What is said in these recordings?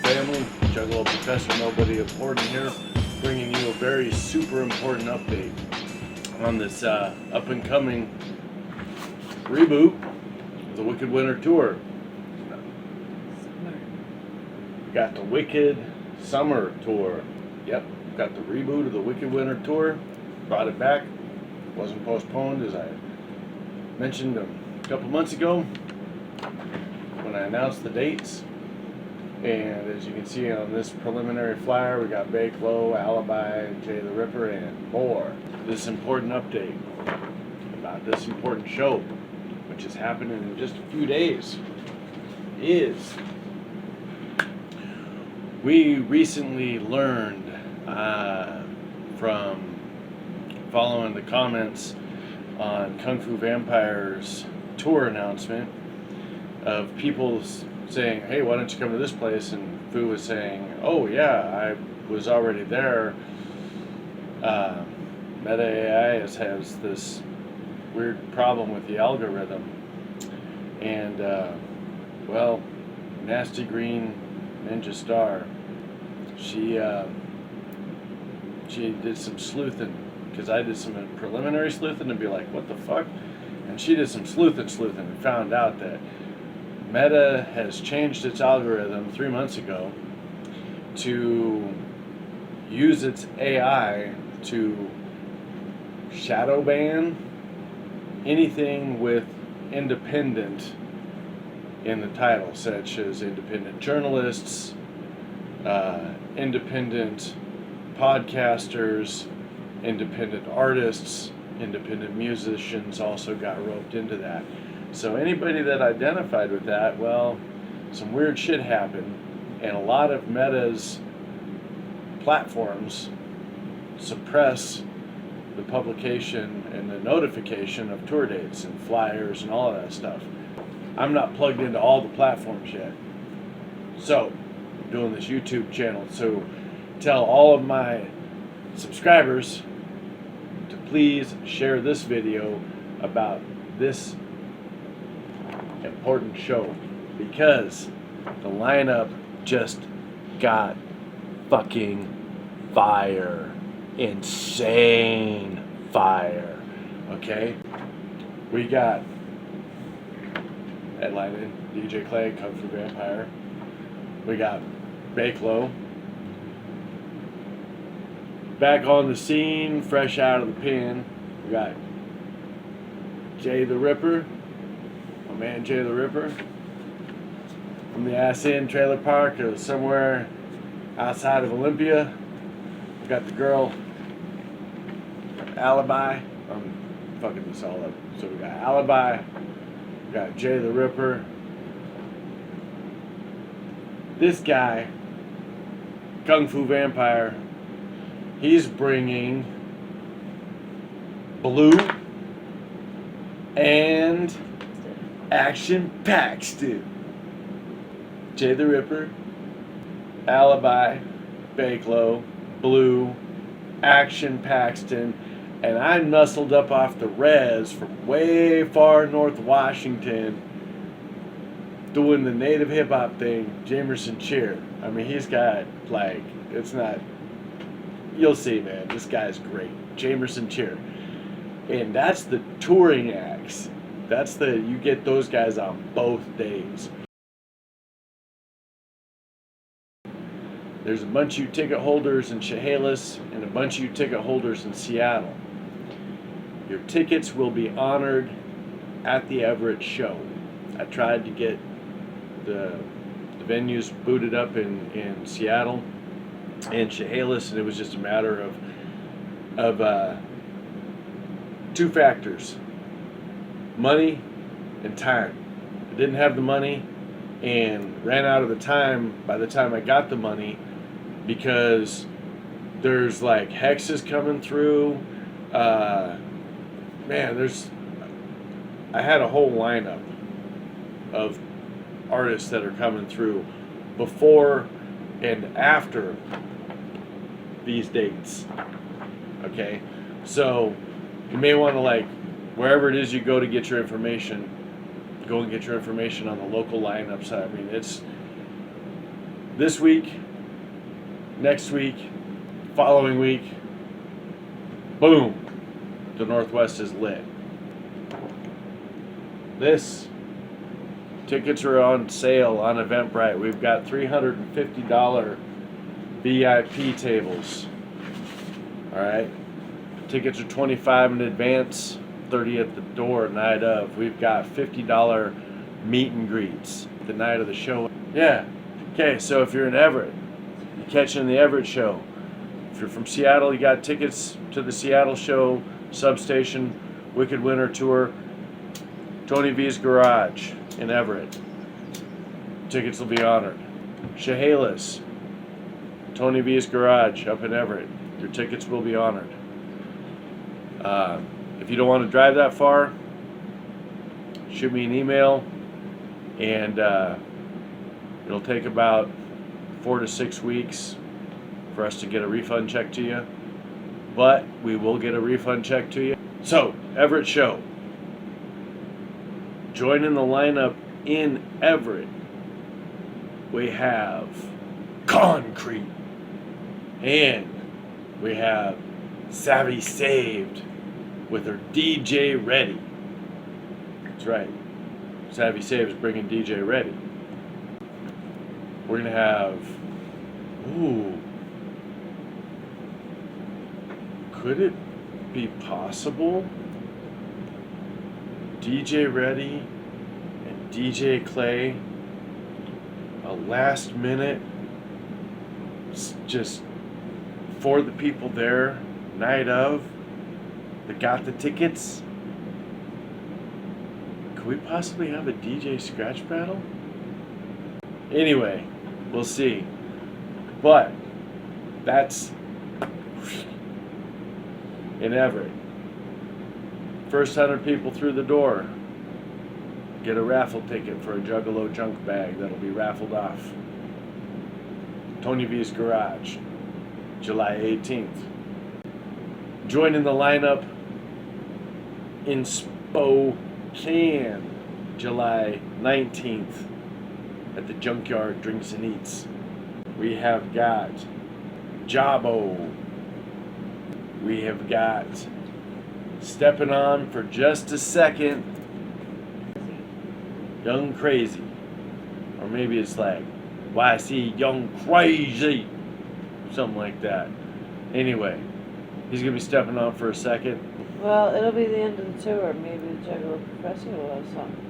family, Juggalo Professor Nobody Important here, bringing you a very super important update on this up and coming reboot of the Wicked Winter Tour. We got the Wicked Summer Tour. Yep, got the reboot of the Wicked Winter Tour. Brought it back. Wasn't postponed, as I mentioned a couple months ago when I announced the dates. And as you can see on this preliminary flyer, we got Bake Low, Allibyy, Jay the Ripper, and more. This important update about this important show, which is happening in just a few days, is we recently learned from following the comments on Kung Fu Vampire's tour announcement of people saying, hey, why don't you come to this place? And Fu was saying, oh yeah, I was already there. Meta AI has this weird problem with the algorithm. And, well, Nasty Green Ninja Star, she did some sleuthing, because I did some preliminary sleuthing to be like, what the fuck? And she did some sleuthing and found out that Meta has changed its algorithm 3 months ago to use its AI to shadow ban anything with independent in the title, such as independent journalists, independent podcasters, independent artists, independent musicians also got roped into that. So anybody that identified with that, well, some weird shit happened, and a lot of Meta's platforms suppress the publication and the notification of tour dates and flyers and all of that stuff. I'm not plugged into all the platforms yet. So, I'm doing this YouTube channel to tell all of my subscribers to please share this video about this important show, because the lineup just got fucking fire. Insane fire. Okay? We got headlining DJ Clay, Kung Fu Vampire. We got Bake Low. Back on the scene, fresh out of the pen. We got Jay the Ripper. My man Jay the Ripper. From the Ass Inn Trailer Park or somewhere outside of Olympia. We got the girl Allibyy. I'm fucking this all up. So we got Allibyy. We got Jay the Ripper. This guy, Kung Fu Vampire, he's bringing Blue and Action Paxton. Jay the Ripper, Allibyy, Bake Low, Blue, Action Paxton, and I nuzzled up off the res from way far north Washington doing the native hip hop thing, Jamerson Cheer. I mean, he's got, like, it's not, you'll see, man, this guy's great. Jamerson Cheer. And that's the touring acts. That's you get those guys on both days. There's a bunch of you ticket holders in Chehalis and a bunch of you ticket holders in Seattle. Your tickets will be honored at the Everett show. I tried to get the venues booted up in Seattle and Chehalis, and it was just a matter of two factors: money and time. I didn't have the money and ran out of the time by the time I got the money, because there's like hexes coming through. I had a whole lineup of artists that are coming through before and after these dates. Okay, so you may want to, like, wherever it is you go to get your information, go and get your information on the local lineups. I mean, This week, next week, following week, boom, the Northwest is lit. Tickets are on sale on Eventbright. We've got $350 VIP tables. All right. Tickets are $25 in advance, $30 at the door night of. We've got $50 meet and greets the night of the show. Yeah. Okay, so if you're in Everett, you're catching the Everett show. If you're from Seattle, you got tickets to the Seattle show, Substation, Wicked Winter Tour, Tony V's Garage in Everett. Tickets will be honored. Chehalis, Tony V's Garage up in Everett. Your tickets will be honored. If you don't want to drive that far, shoot me an email, and it'll take about 4 to 6 weeks for us to get a refund check to you. But we will get a refund check to you. So, Everett show. Joining the lineup in Everett, we have Con-Crete, and we have Savvey Saved with her DJ Ready. That's right. Savvy Saved is bringing DJ Ready. We're going to have, could it be possible? DJ Ready and DJ Clay, a last minute, just for the people there, night of, that got the tickets. Could we possibly have a DJ scratch battle? Anyway, we'll see. But that's in Everett. First 100 people through the door get a raffle ticket for a Juggalo junk bag that'll be raffled off. Tony V's Garage, July 18th. Joining the lineup in Spokane, July 19th at the Junkyard Drinks and Eats. We have got Jawbo. We have got stepping on for just a second, Young Crazy. Or maybe it's like YC Young Crazy. Something like that. Anyway, he's going to be stepping on for a second. Well, it'll be the end of the tour. Maybe the Juggalo Professor will have something.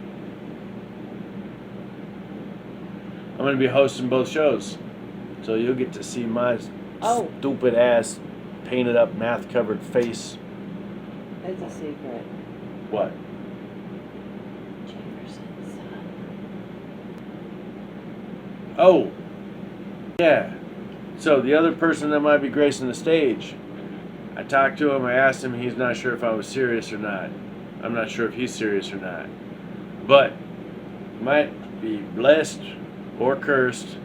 I'm going to be hosting both shows. So you'll get to see my stupid ass, painted up, math covered face. It's a secret. What? Jamerson's son. Oh, yeah. So the other person that might be gracing the stage, I talked to him, I asked him, he's not sure if I was serious or not. I'm not sure if he's serious or not. But, might be blessed or cursed,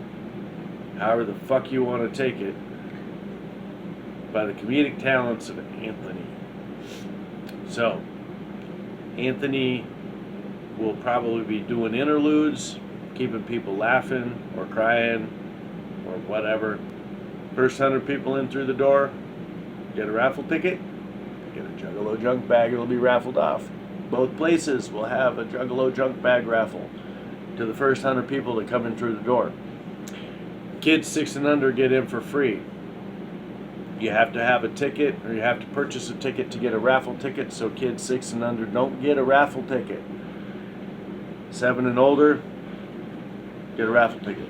however the fuck you want to take it, by the comedic talents of Anthony. So, Anthony will probably be doing interludes, keeping people laughing or crying or whatever. First 100 people in through the door, get a raffle ticket, get a Juggalo junk bag, it'll be raffled off. Both places will have a Juggalo junk bag raffle to the first 100 people that come in through the door. Kids 6 and under get in for free. You have to have a ticket, or you have to purchase a ticket to get a raffle ticket, so kids 6 and under don't get a raffle ticket. 7 and older, get a raffle ticket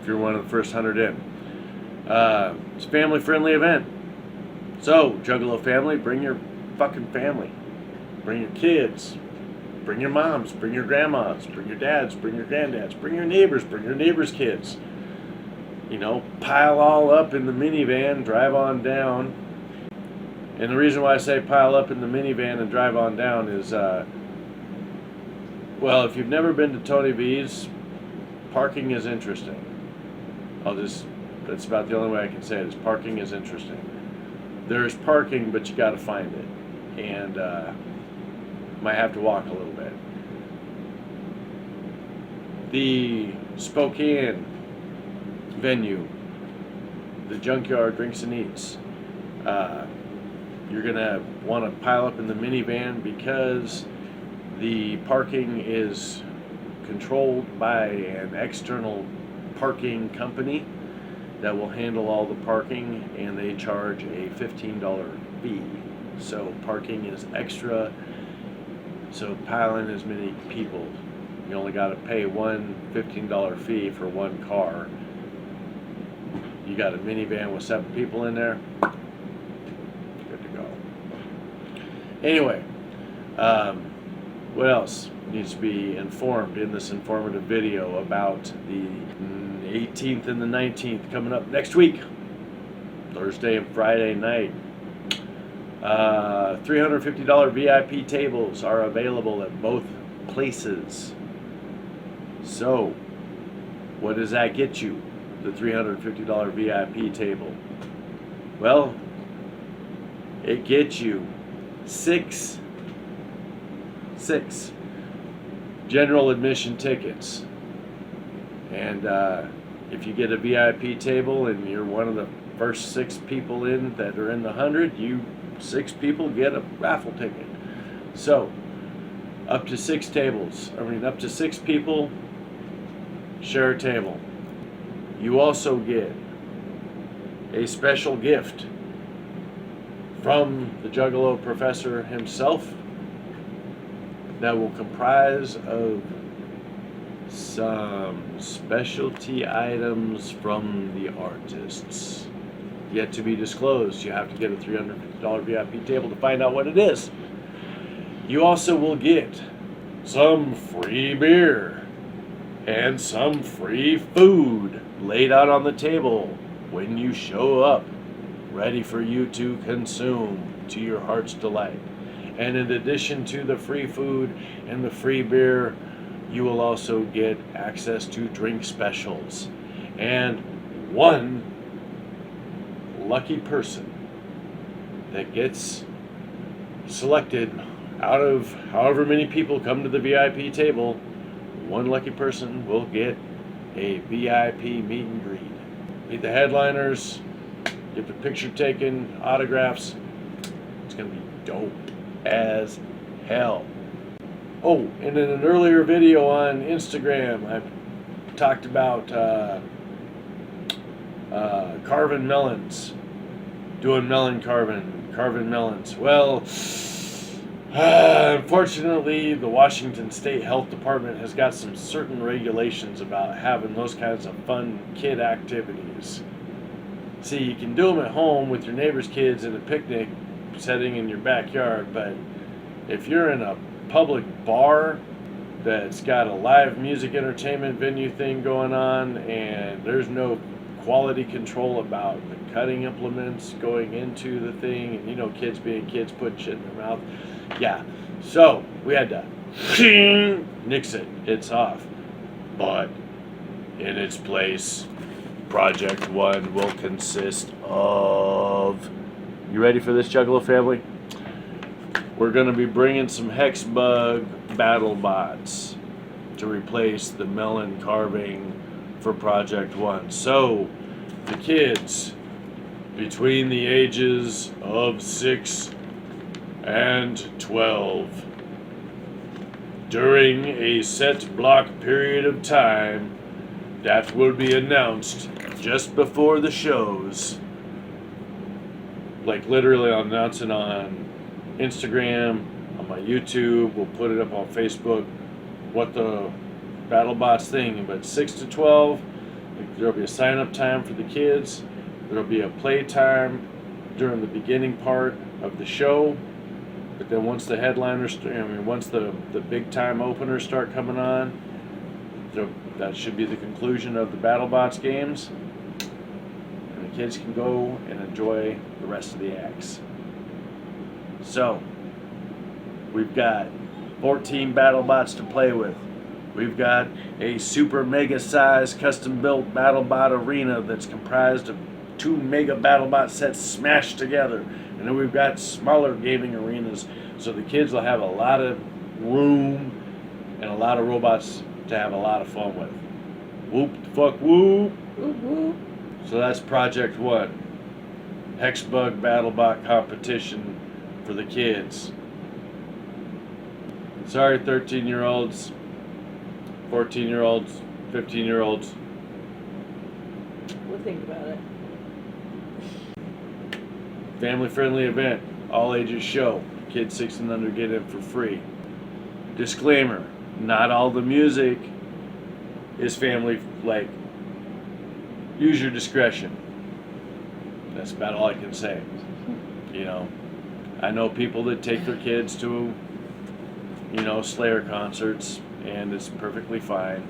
if you're one of the first 100 in. It's a family-friendly event. So, Juggalo family, bring your fucking family. Bring your kids. Bring your moms. Bring your grandmas. Bring your dads. Bring your granddads. Bring your neighbors. Bring your neighbors' kids. You know, pile all up in the minivan, drive on down. And the reason why I say pile up in the minivan and drive on down is, well, if you've never been to Tony V's, parking is interesting. That's about the only way I can say it, is parking is interesting. There's parking, but you gotta find it. And, might have to walk a little bit. The Spokane venue, the Junkyard Drinks and Eats. You're gonna want to pile up in the minivan because the parking is controlled by an external parking company that will handle all the parking, and they charge a $15 fee. So parking is extra, so pile in as many people. You only got to pay one $15 fee for one car. You got a minivan with 7 people in there, good to go. Anyway, what else needs to be informed in this informative video about the 18th and the 19th coming up next week, Thursday and Friday night? $350 VIP tables are available at both places. So, what does that get you, the $350 VIP table? Well, it gets you six general admission tickets. And if you get a VIP table and you're one of the first 6 people in that are in the 100, you 6 people get a raffle ticket. So, up to 6 people share a table. You also get a special gift from the Juggalo professor himself that will comprise of some specialty items from the artists. Yet to be disclosed. You have to get a $350 VIP table to find out what it is. You also will get some free beer and some free food laid out on the table when you show up, ready for you to consume to your heart's delight. And in addition to the free food and the free beer, you will also get access to drink specials. And one lucky person that gets selected out of however many people come to the VIP table, one lucky person will get a VIP meet and greet. Meet the headliners, get the picture taken, autographs. It's going to be dope as hell. Oh, and in an earlier video on Instagram, I talked about carving melons, doing melon carving melons. Well, unfortunately, the Washington State Health Department has got some certain regulations about having those kinds of fun kid activities. See, you can do them at home with your neighbor's kids in a picnic setting in your backyard, but if you're in a public bar that's got a live music entertainment venue thing going on and there's no quality control about the cutting implements going into the thing, and you know, kids being kids, putting shit in their mouth. Yeah, so we had to nix it. It's off. But in its place, Project 1 will consist of... You ready for this, Juggalo family? We're going to be bringing some Hexbug battle bots to replace the melon carving for Project 1. So, the kids between the ages of 6 and 12, during a set block period of time that will be announced just before the shows, like literally I'll announce it on Instagram, on my YouTube, we'll put it up on Facebook, what the BattleBots thing, but 6 to 12, there'll be a sign-up time for the kids, there'll be a play time during the beginning part of the show, but then once the headliners, once the big time openers start coming on, that should be the conclusion of the BattleBots games, and the kids can go and enjoy the rest of the acts. So, we've got 14 BattleBots to play with. We've got a super mega size custom built BattleBot arena that's comprised of 2 mega BattleBot sets smashed together. And then we've got smaller gaming arenas, so the kids will have a lot of room and a lot of robots to have a lot of fun with. Whoop the fuck whoop. Whoop whoop. So that's Project 1. Hexbug BattleBot competition for the kids. Sorry, 13-year-olds, 14-year-olds, 15-year-olds. We'll think about it. Family-friendly event. All ages show. Kids 6 and under get in for free. Disclaimer, not all the music is family, like, use your discretion. That's about all I can say. You know, I know people that take their kids to, Slayer concerts, and it's perfectly fine.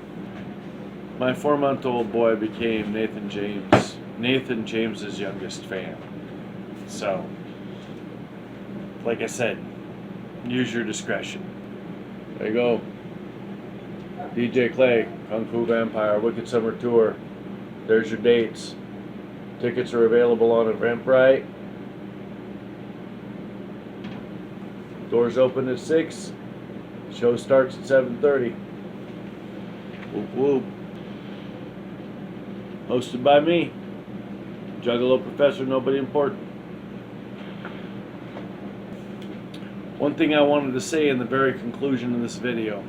My 4-month-old boy became Nathan James's youngest fan. So, like I said, use your discretion. There you go. DJ Clay, Kung Fu Vampire, Wicked Summer Tour. There's your dates. Tickets are available on Eventbright. Doors open at 6. Show starts at 7:30. Whoop whoop. Hosted by me, Juggalo Professor Nobody Important. One thing I wanted to say in the very conclusion of this video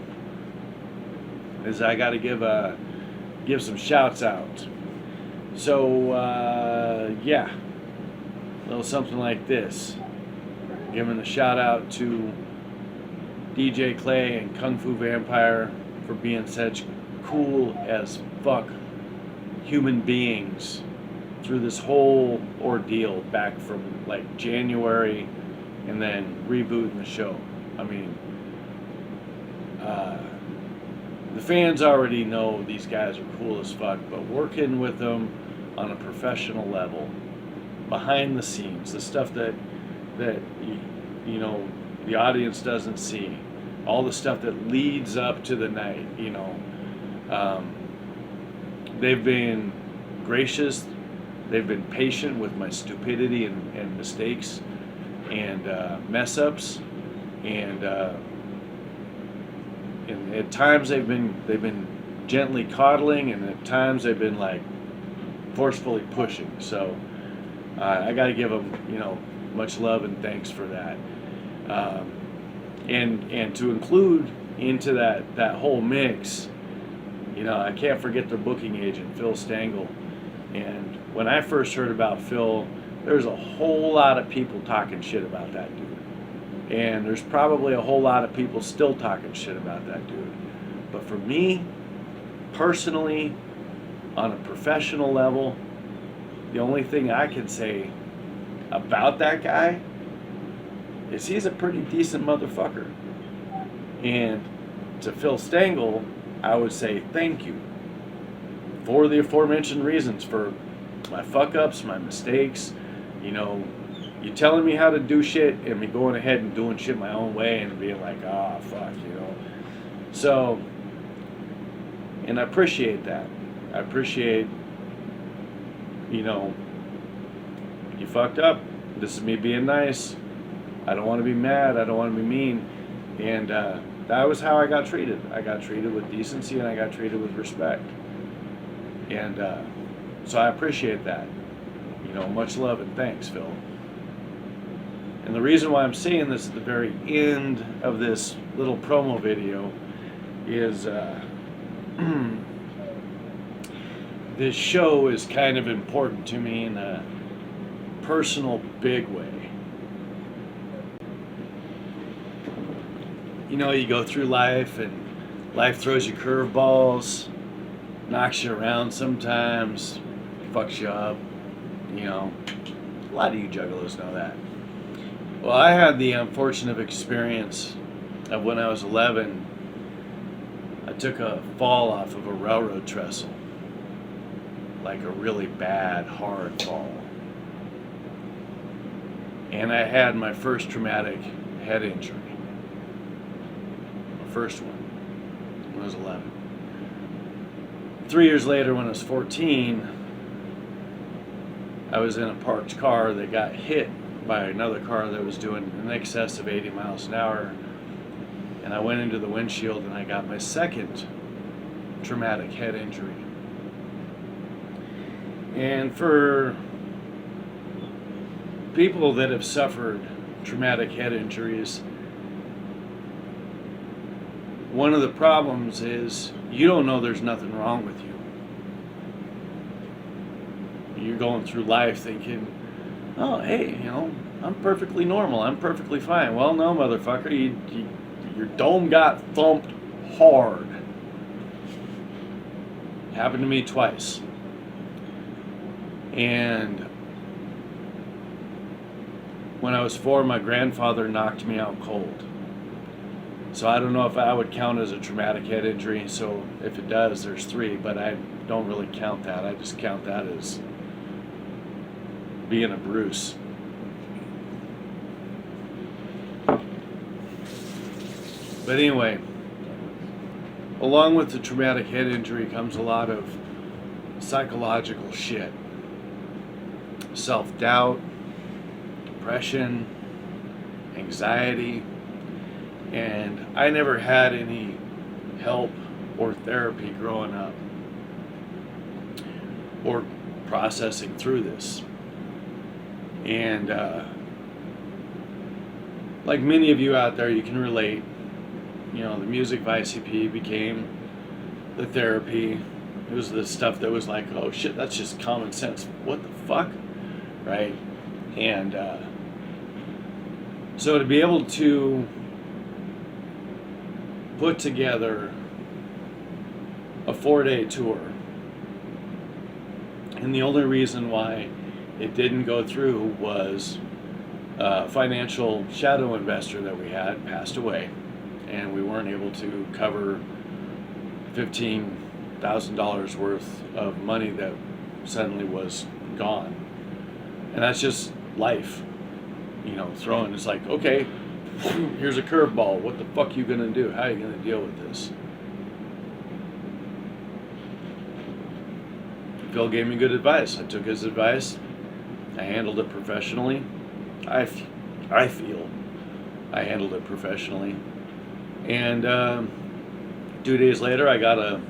is I got to give some shouts out. So yeah, a little something like this. Giving a shout out to DJ Clay and Kung Fu Vampire for being such cool as fuck human beings through this whole ordeal back from like January and then rebooting the show. I mean, the fans already know these guys are cool as fuck, but working with them on a professional level, behind the scenes, the stuff that the audience doesn't see, all the stuff that leads up to the night, they've been gracious, they've been patient with my stupidity and mistakes and mess ups, and at times they've been gently coddling, and at times they've been like forcefully pushing. So I got to give them much love and thanks for that. And to include into that whole mix, I can't forget their booking agent, Phil Stengel. And when I first heard about Phil, there's a whole lot of people talking shit about that dude. And there's probably a whole lot of people still talking shit about that dude. But for me, personally, on a professional level, the only thing I can say about that guy is he's a pretty decent motherfucker. And to Phil Stengel, I would say thank you for the aforementioned reasons, for my fuck-ups, my mistakes, you telling me how to do shit and me going ahead and doing shit my own way and being like, fuck, So, and I appreciate that. I appreciate, you fucked up. This is me being nice. I don't want to be mad. I don't want to be mean. And that was how I got treated. I got treated with decency and I got treated with respect. And so I appreciate that. Much love and thanks, Phil. And the reason why I'm saying this at the very end of this little promo video is this show is kind of important to me in a personal, big way. You go through life and life throws you curveballs, knocks you around sometimes, fucks you up. A lot of you juggalos know that. Well, I had the unfortunate experience of when I was 11, I took a fall off of a railroad trestle. Like a really bad, hard fall. And I had my first traumatic head injury. My first one when I was 11. 3 years later, when I was 14, I was in a parked car that got hit by another car that was doing in excess of 80 miles an hour. And I went into the windshield and I got my second traumatic head injury. And for people that have suffered traumatic head injuries, one of the problems is you don't know there's nothing wrong with you. You're going through life thinking, oh, hey, I'm perfectly normal. I'm perfectly fine. Well, no, motherfucker, your dome got thumped hard. Happened to me twice. And when I was 4, my grandfather knocked me out cold. So I don't know if I would count as a traumatic head injury. So if it does, there's 3, but I don't really count that. I just count that as being a Bruce. But anyway, along with the traumatic head injury comes a lot of psychological shit. Self-doubt, depression, anxiety, and I never had any help or therapy growing up or processing through this. And like many of you out there, you can relate. The music of ICP became the therapy. It was the stuff that was like, oh shit, that's just common sense. What the fuck? Right? And so to be able to put together a 4-day tour, and the only reason why it didn't go through was a financial shadow investor that we had passed away, and we weren't able to cover $15,000 worth of money that suddenly was gone. And that's just life, throwing. It's like, okay, here's a curveball. What the fuck you gonna do? How are you gonna deal with this? Phil gave me good advice. I took his advice. I handled it professionally. I feel I handled it professionally. And 2 days later, I got a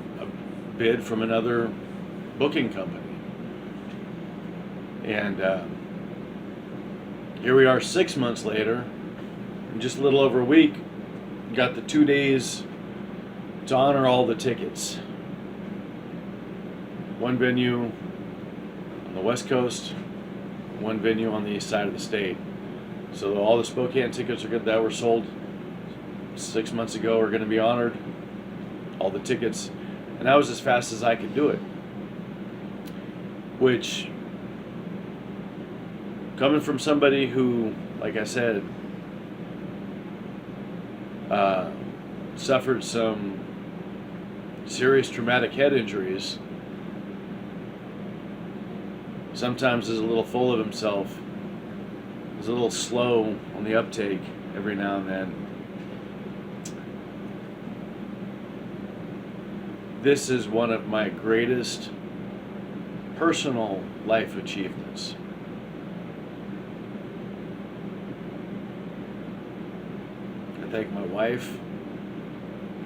bid from another booking company. And here we are 6 months later, in just a little over a week, got the 2 days to honor all the tickets. One venue on the West Coast, one venue on the east side of the state. So all the Spokane tickets that were sold 6 months ago are going to be honored. All the tickets. And that was as fast as I could do it. Which, coming from somebody who, like I said, suffered some serious traumatic head injuries, sometimes is a little full of himself, is a little slow on the uptake every now and then. This is one of my greatest personal life achievements. I thank my wife,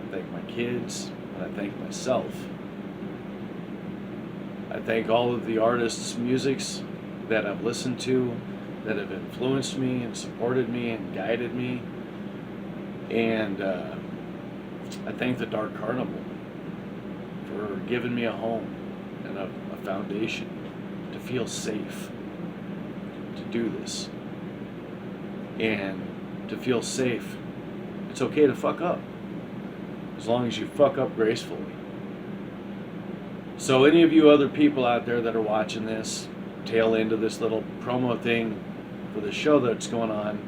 I thank my kids, and I thank myself. I thank all of the artists' musics that I've listened to, that have influenced me and supported me and guided me. And I thank the Dark Carnival for giving me a home and a foundation to feel safe to do this. And to feel safe, it's okay to fuck up, as long as you fuck up gracefully. So any of you other people out there that are watching this, tail end of this little promo thing for the show that's going on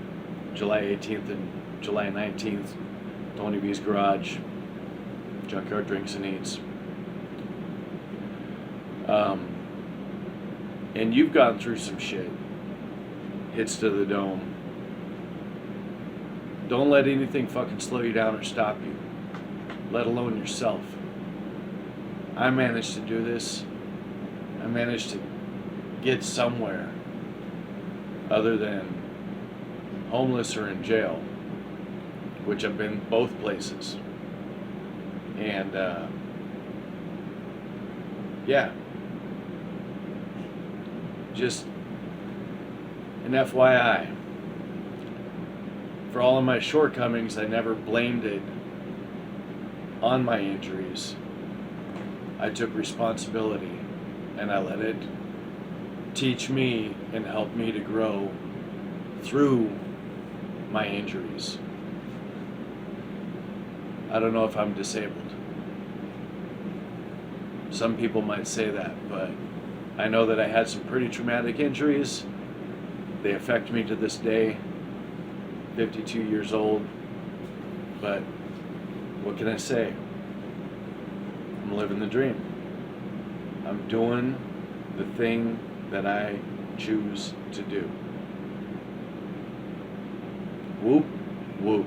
July 18th and July 19th, Tony B's Garage, Junkyard Drinks and Eats. And you've gone through some shit, hits to the dome. Don't let anything fucking slow you down or stop you, let alone yourself. I managed to do this. I managed to get somewhere other than homeless or in jail, which I've been both places. And yeah, just an FYI. For all of my shortcomings, I never blamed it on my injuries. I took responsibility and I let it teach me and help me to grow through my injuries. I don't know if I'm disabled. Some people might say that, but I know that I had some pretty traumatic injuries. They affect me to this day, 52 years old, but what can I say? I'm living the dream. I'm doing the thing that I choose to do. Whoop, whoop.